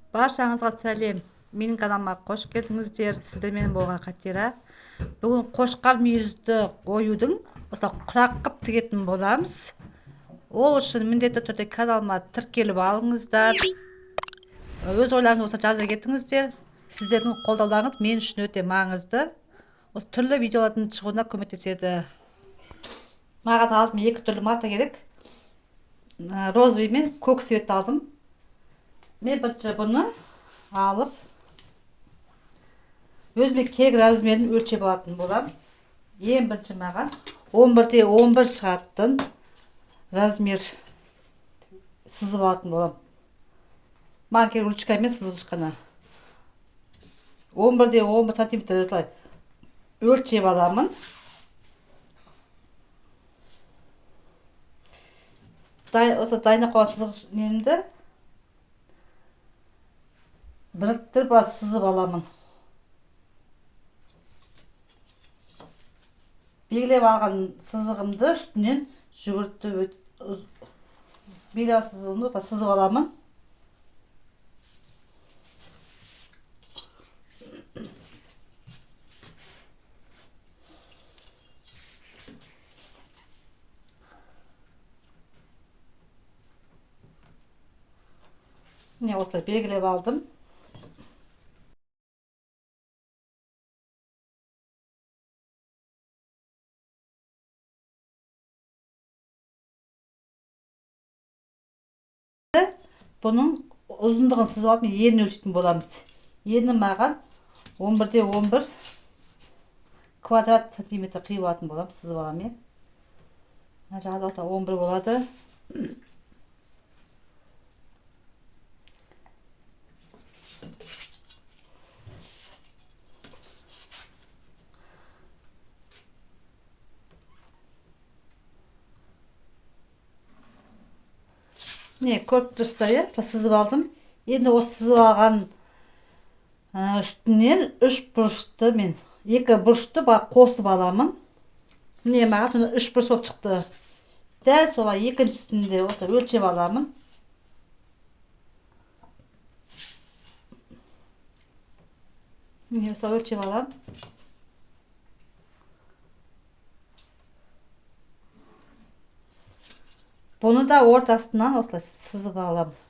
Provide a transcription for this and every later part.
Баршаңызға сәлем. Менің каналыма қош келдіңіздер. Сіздермен болған Қатира. Бүгін қошқар мүйізді оюдың осылай құрақ қып тігетін боламыз. Ол үшін міндетті түрде каналыма тіркеліп алыңыздар. Өз ойларыңызды болса жаза кетіңіздер. Сіздердің қолдауларыңыз мен үшін өте маңызды. Осы түрлі видеолардың шығуына көмектеседі. Маған алдым екі түрлі марка керек. Розовый мен көк цвет алдым. Мен бірінші бұны алып, өзіме керек размерін өлшеп алатын болам. Ең бірінші маған 11-де 11 шығатын размер сызып алатын болам. Маған керек ручкамен сызғыш қана. 11-де 11 сантиметр осылай өлшеп аламын. Осы дайындап қойған сызғыш немді біріктіріп сызып аламын. Белгілеп алған сызығымды үстінен жүгіртіп белгілеп сызығымды сызып аламын. Міне осылай белгілеп алдым. Бұның ұзындығын сызып алып, енін өлшейтін боламыз. Ені маған 11-де 11 квадрат сантиметр қиып алатын болам, сызып аламын. Мына жағында осылай 11 болады. Не, көріп тұрсыздар, сызып алдым. Енді осы сызып алған үстінен 3 бұрышты мен 2 бұрышты қосып аламын. Міне маған 3 бұрыш болып шықты. Дәл солай екіншісінде өлшеп аламын. Міне осылай өлшеп аламын. Бұны да ортасынан осылай сызып аламын.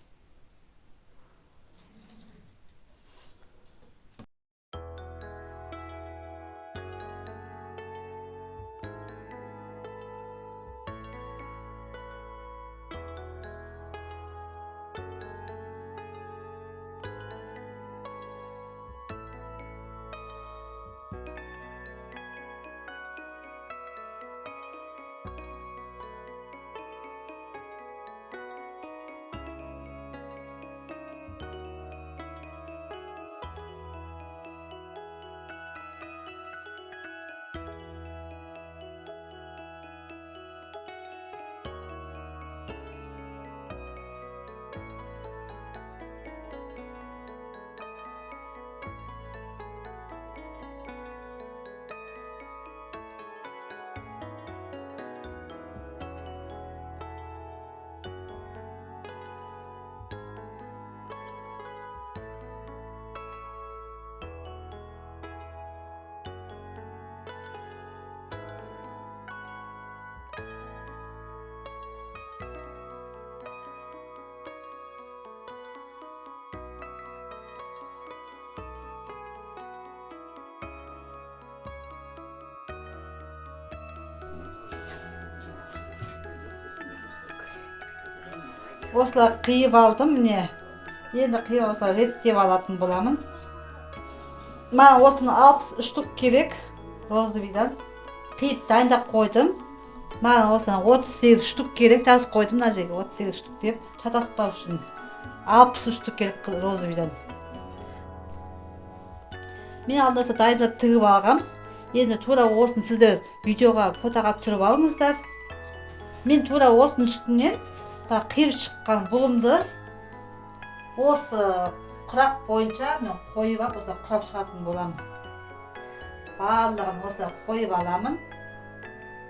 Осылай қиып алдым, міне. Енді қиып осылай реттеп алатын боламын. Маған осыны 60 штук керек, розовыйдан. Қиып дайындап қойдым. Маған осыны 38 штук керек, жазып қойдым мына жерге 38 штук деп, шатаспау үшін. 60 штук керек розовыйдан. Мен алдында осылай дайындап тігіп алғам. Енді тура осыны сіздер видеоға фотоға түсіріп алыңыздар. Мен тура осының үстінен қиып шыққан бұлымды осы құрақ бойынша мен қойып алып, осылай құрап шығатын боламын. Барлығын осылай қойып аламын.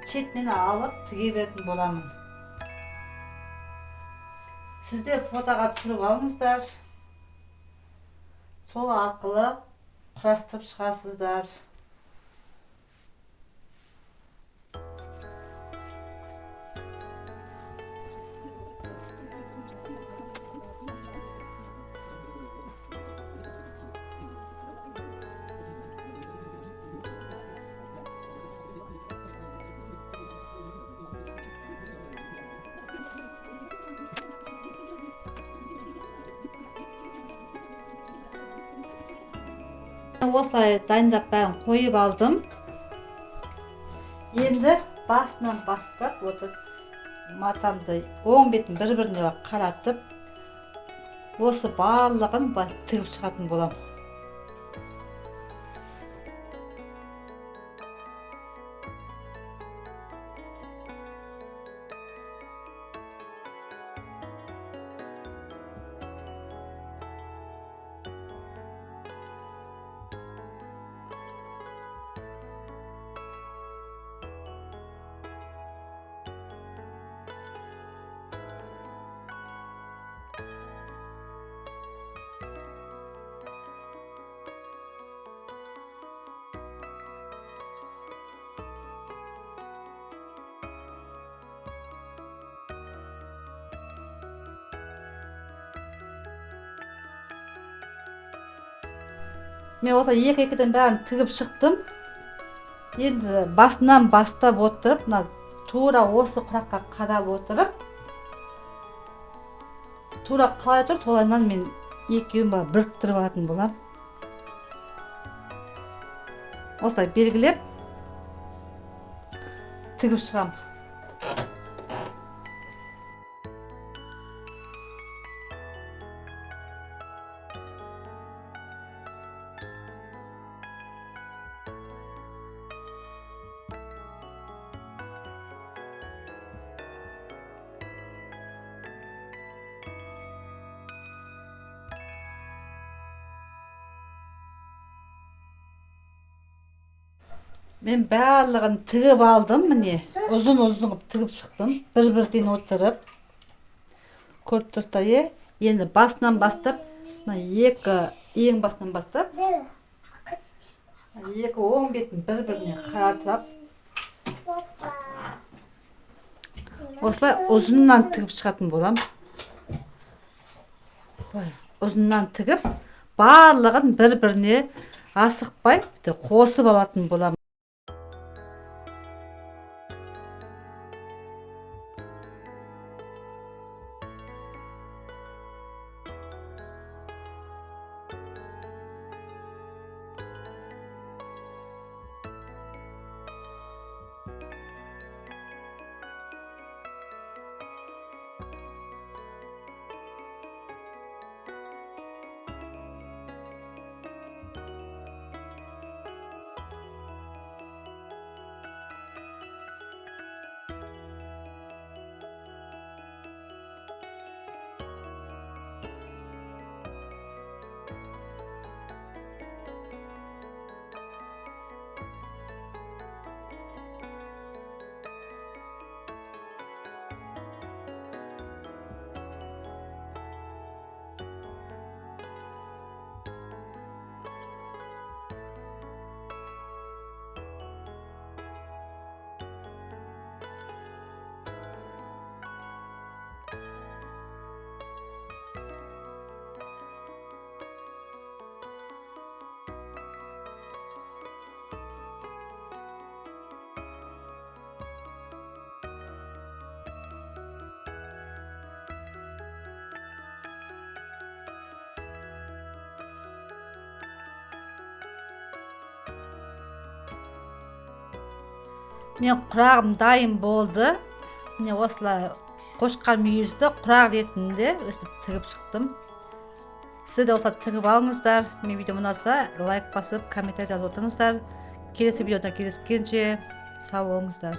Шетінен алып тіге беретін боламын. Сіздер фотоға түсіріп алыңыздар. сол арқылы құрастырып шығасыздар. Осылай дайындап бәрін қойып алдым. Енді басынан бастап матамды оң бетін бір-біріне қаратып, осы барлығын тігіп шығатын болам. Мен осы екі-екіден бәрін тігіп шықтым. Енді басынан бастап отырып, тура осы құраққа қарап отырып, тура қалай тұр, солайынан мен екеуін біріктіріп алатын болам. Осылай белгілеп тігіп шығам. Мен барлығын тігіп алдым, міне, ұзын-ұзын тігіп шықтым, бір-бірден отырып. Көріп тұрсыздар, енді басынан бастап, ең басынан бастап, екі оң бетін бір-біріне қаратып, осылай ұзыннан тігіп шығатын болам. Ұзыннан тігіп, барлығын бір-біріне асықпай қосып алатын болам. Мен құрағым дайын болды. Міне осылай қошқар мүйізді құрақ ретінде өстіп тігіп шықтым. Сіз де осылай тігіп алыңыздар. Мен видео ұнаса лайк басып, комментарий жазып отырыңыздар. Келесі видеода кездескенше сау болыңыздар.